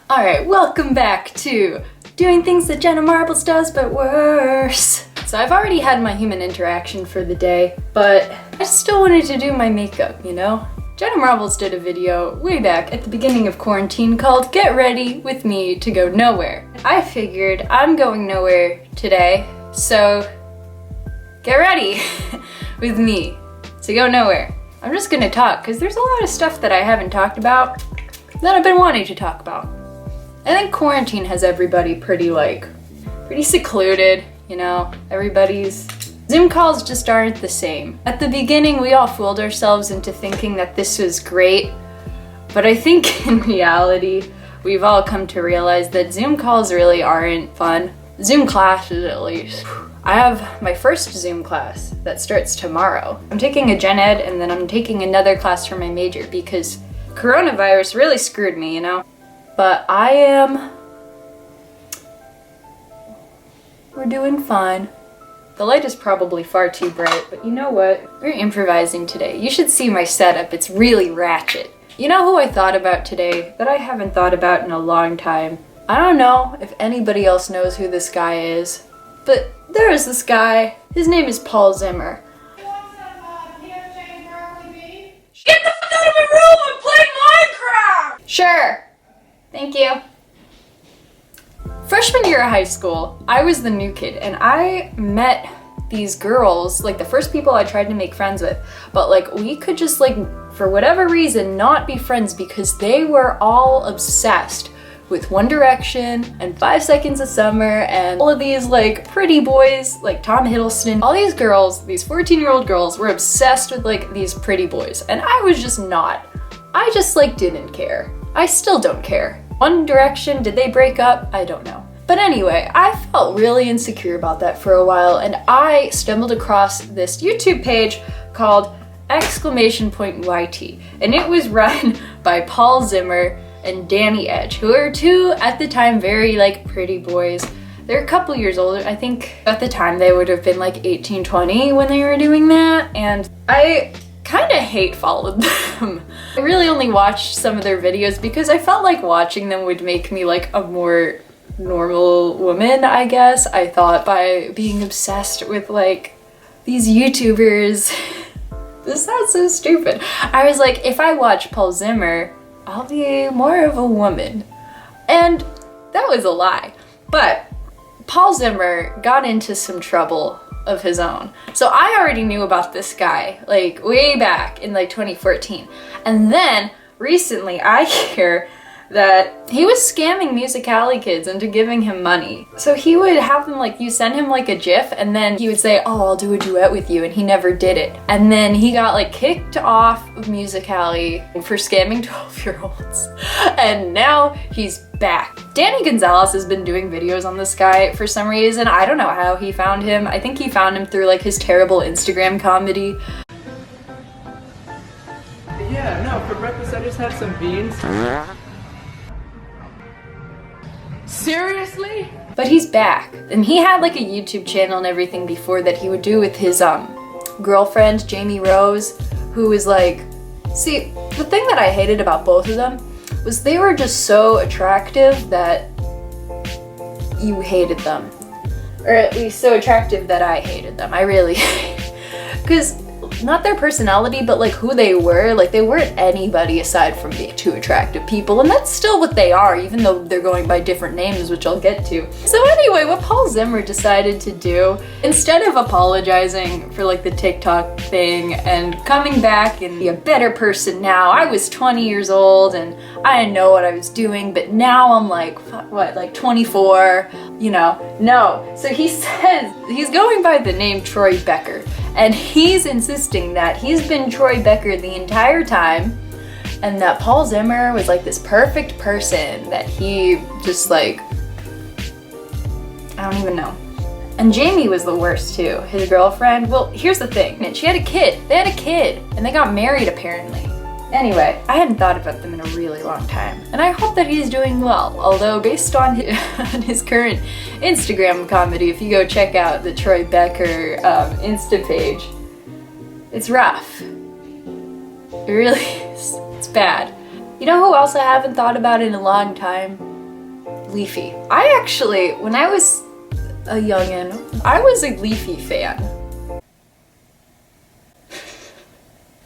Alright, welcome back to doing things that Jenna Marbles does, but worse. So I've already had my human interaction for the day, but I still wanted to do my makeup, you know? Jenna Marbles did a video way back at the beginning of quarantine called Get Ready With Me to Go Nowhere. I figured I'm going nowhere today, so get ready with me to go nowhere. I'm just gonna talk, because there's a lot of stuff that I haven't talked about that I've been wanting to talk about. I think quarantine has everybody pretty secluded, you know? Everybody's... Zoom calls just aren't the same. At the beginning, we all fooled ourselves into thinking that this was great, but I think in reality, we've all come to realize that Zoom calls really aren't fun. Zoom classes, at least. I have my first Zoom class that starts tomorrow. I'm taking a gen ed and then I'm taking another class for my major because coronavirus really screwed me, you know? But we're doing fine. The light is probably far too bright, but you know what? We're improvising today. You should see my setup, it's really ratchet. You know who I thought about today that I haven't thought about in a long time? I don't know if anybody else knows who this guy is, but there is this guy. His name is Paul Zimmer. Get the fuck out of my room! I'm playing Minecraft! Sure. Thank you. Freshman year of high school, I was the new kid and I met these girls, like the first people I tried to make friends with, but like we could just like, for whatever reason, not be friends because they were all obsessed with One Direction and 5 Seconds of Summer and all of these like pretty boys like Tom Hiddleston. All these girls, these 14-year-old girls were obsessed with like these pretty boys and I was just not. I just like didn't care. I still don't care. One Direction, did they break up? I don't know. But anyway, I felt really insecure about that for a while and I stumbled across this YouTube page called !YT and it was run by Paul Zimmer and Danny Edge, who are two, at the time, very like pretty boys. They're a couple years older. I think at the time they would have been like 18, 20 when they were doing that, and I kind of hate followed them. I really only watched some of their videos because I felt like watching them would make me like a more normal woman, I guess. I thought by being obsessed with like these YouTubers. This sounds so stupid. I was like, if I watch Paul Zimmer, I'll be more of a woman. And that was a lie. But Paul Zimmer got into some trouble of his own. So I already knew about this guy, like way back in like 2014. And then recently I hear that he was scamming Musical.ly kids into giving him money. So he would have them like, you send him like a GIF and then he would say, oh, I'll do a duet with you, and he never did it. And then he got like kicked off of Musical.ly for scamming 12-year-olds. And now he's back. Danny Gonzalez has been doing videos on this guy for some reason. I don't know how he found him. I think he found him through like his terrible Instagram comedy. Yeah, no, for breakfast I just had some beans. Seriously? But he's back. And he had like a YouTube channel and everything before that he would do with his girlfriend, Jamie Rose, who was like... See, the thing that I hated about both of them was they were just so attractive that you hated them. Or at least so attractive that I hated them. I really... Because... not their personality, but like who they were. Like they weren't anybody aside from being two attractive people, and that's still what they are, even though they're going by different names, which I'll get to. So anyway, what Paul Zimmer decided to do, instead of apologizing for like the TikTok thing and coming back and be a better person now, I was 20 years old and I didn't know what I was doing, but now I'm like, what, like 24, you know? No. So he says, he's going by the name Troy Becker. And he's insisting that he's been Troy Becker the entire time and that Paul Zimmer was like this perfect person that he just like, I don't even know. And Jamie was the worst too, his girlfriend. Well, here's the thing, she had a kid. They had a kid and they got married apparently. Anyway, I hadn't thought about them in a really long time, and I hope that he's doing well, although based on his current Instagram comedy, if you go check out the Troy Becker Insta page, it's rough. It really is. It's bad. You know who else I haven't thought about in a long time? Leafy. I actually, when I was a youngin', I was a Leafy fan.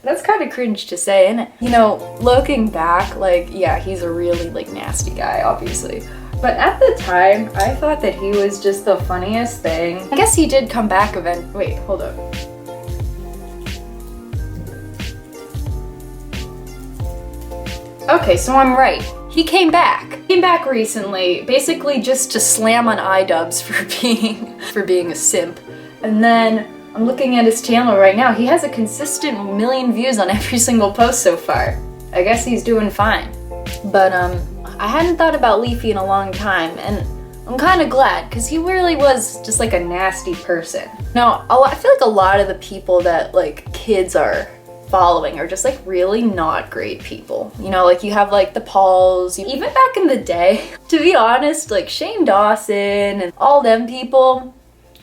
That's kind of cringe to say, isn't it? You know, looking back, like, yeah, he's a really, like, nasty guy, obviously. But at the time, I thought that he was just the funniest thing. I guess he did come back wait, hold up. Okay, so I'm right. He came back. Came back recently, basically just to slam on iDubbbz for being a simp. And then I'm looking at his channel right now. He has a consistent 1 million views on every single post so far. I guess he's doing fine. But I hadn't thought about Leafy in a long time, and I'm kind of glad, because he really was just like a nasty person. Now, I feel like a lot of the people that like kids are following are just like really not great people. You know, like you have like the Pauls, even back in the day, to be honest, like Shane Dawson and all them people,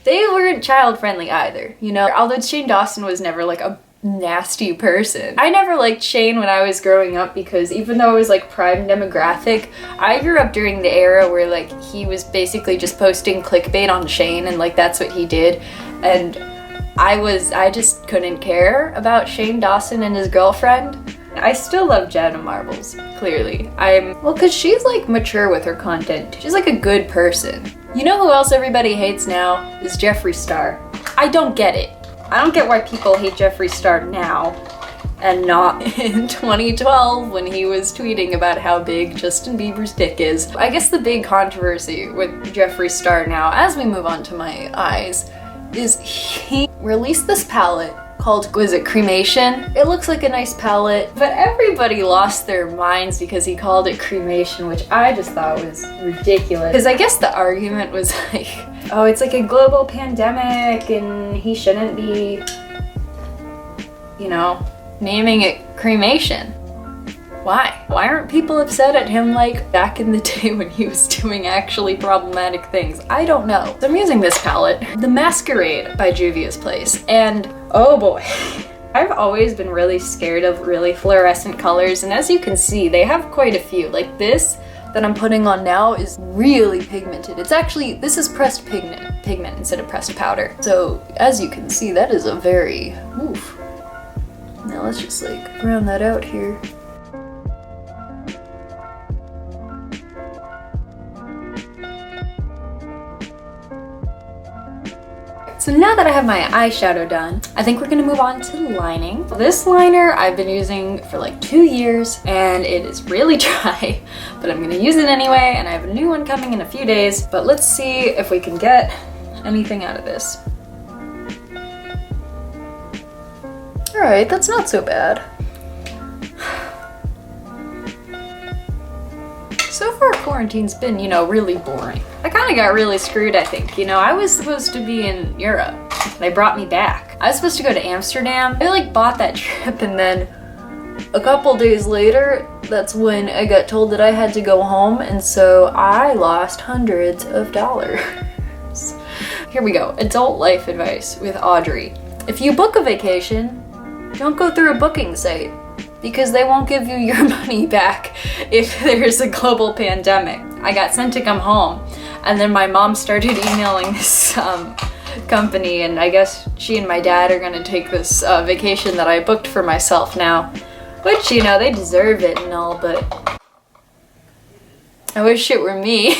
they weren't child friendly either, you know? Although Shane Dawson was never like a nasty person. I never liked Shane when I was growing up because even though I was like prime demographic, I grew up during the era where like he was basically just posting clickbait on Shane and like that's what he did. And I just couldn't care about Shane Dawson and his girlfriend. I still love Jenna Marbles, clearly. Well, cause she's like mature with her content. She's like a good person. You know who else everybody hates now? Is Jeffree Star. I don't get it. I don't get why people hate Jeffree Star now and not in 2012 when he was tweeting about how big Justin Bieber's dick is. I guess the big controversy with Jeffree Star now, as we move on to my eyes, is he released this palette called, was it Cremation? It looks like a nice palette, but everybody lost their minds because he called it Cremation, which I just thought was ridiculous. Because I guess the argument was like, oh, it's like a global pandemic and he shouldn't be, you know, naming it Cremation. Why? Why aren't people upset at him like back in the day when he was doing actually problematic things? I don't know. So I'm using this palette, The Masquerade by Juvia's Place, and oh boy. I've always been really scared of really fluorescent colors, and as you can see, they have quite a few. Like this that I'm putting on now is really pigmented. It's actually, this is pressed pigment instead of pressed powder. So as you can see, that is a very, oof. Now let's just like brown that out here. So now that I have my eyeshadow done, I think we're gonna move on to lining. This liner I've been using for like 2 years and it is really dry, but I'm gonna use it anyway, and I have a new one coming in a few days, but let's see if we can get anything out of this. All right, that's not so bad. So far, quarantine's been, you know, really boring. I kind of got really screwed, I think. You know, I was supposed to be in Europe. They brought me back. I was supposed to go to Amsterdam. I like bought that trip, and then a couple days later, that's when I got told that I had to go home, and so I lost hundreds of dollars. Here we go. Adult life advice with Audrey. If you book a vacation, don't go through a booking site, because they won't give you your money back if there's a global pandemic. I got sent to come home, and then my mom started emailing this company, and I guess she and my dad are gonna take this vacation that I booked for myself now, which, you know, they deserve it and all, but I wish it were me.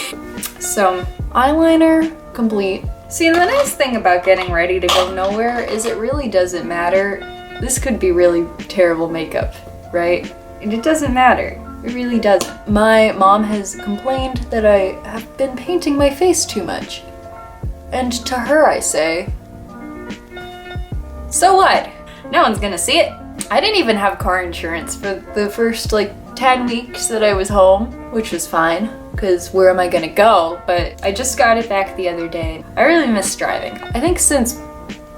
So, eyeliner complete. See, the nice thing about getting ready to go nowhere is it really doesn't matter. This could be really terrible makeup, right? And it doesn't matter. It really doesn't. My mom has complained that I have been painting my face too much. And to her I say, so what? No one's gonna see it. I didn't even have car insurance for the first like 10 weeks that I was home, which was fine, because where am I gonna go? But I just got it back the other day. I really miss driving. I think since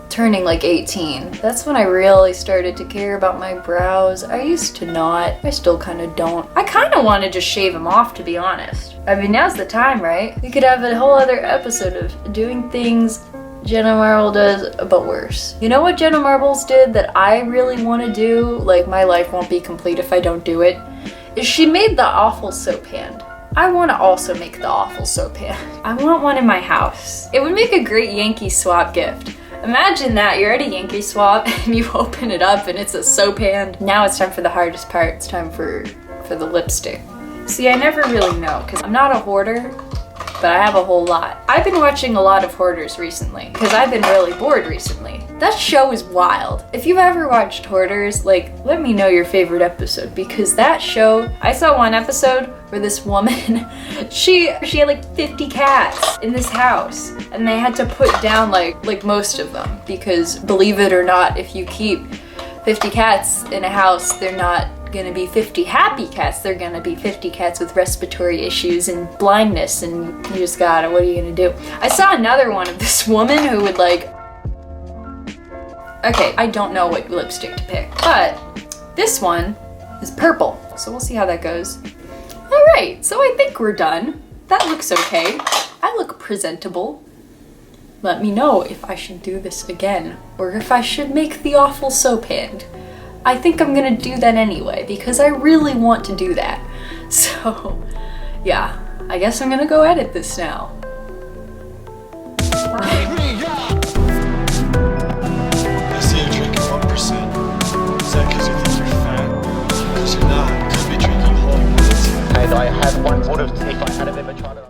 turning like 18, that's when I really started to care about my brows. I used to not. I still kind of don't. I kind of want to just shave them off, to be honest. I mean, now's the time, right? We could have a whole other episode of doing things Jenna Marbles does, but worse. You know what Jenna Marbles did that I really want to do? Like, my life won't be complete if I don't do it. Is she made the awful soap hand. I want to also make the awful soap hand. I want one in my house. It would make a great Yankee swap gift. Imagine that, you're at a Yankee swap and you open it up and it's a soap hand. Now it's time for the hardest part. It's time for the lipstick. See, I never really know because I'm not a hoarder, but I have a whole lot. I've been watching a lot of Hoarders recently because I've been really bored recently. That show is wild. If you've ever watched Hoarders, like, let me know your favorite episode because that show, I saw one episode where this woman, she had like 50 cats in this house and they had to put down like most of them because believe it or not, if you keep 50 cats in a house, they're not gonna be 50 happy cats, they're gonna be 50 cats with respiratory issues and blindness and you just gotta, what are you gonna do? I saw another one of this woman who would like, okay, I don't know what lipstick to pick, but this one is purple, so we'll see how that goes. All right, so I think we're done. That looks okay. I look presentable. Let me know if I should do this again or if I should make the awful soap hand. I think I'm gonna do that anyway because I really want to do that. So yeah, I guess I'm gonna go edit this now.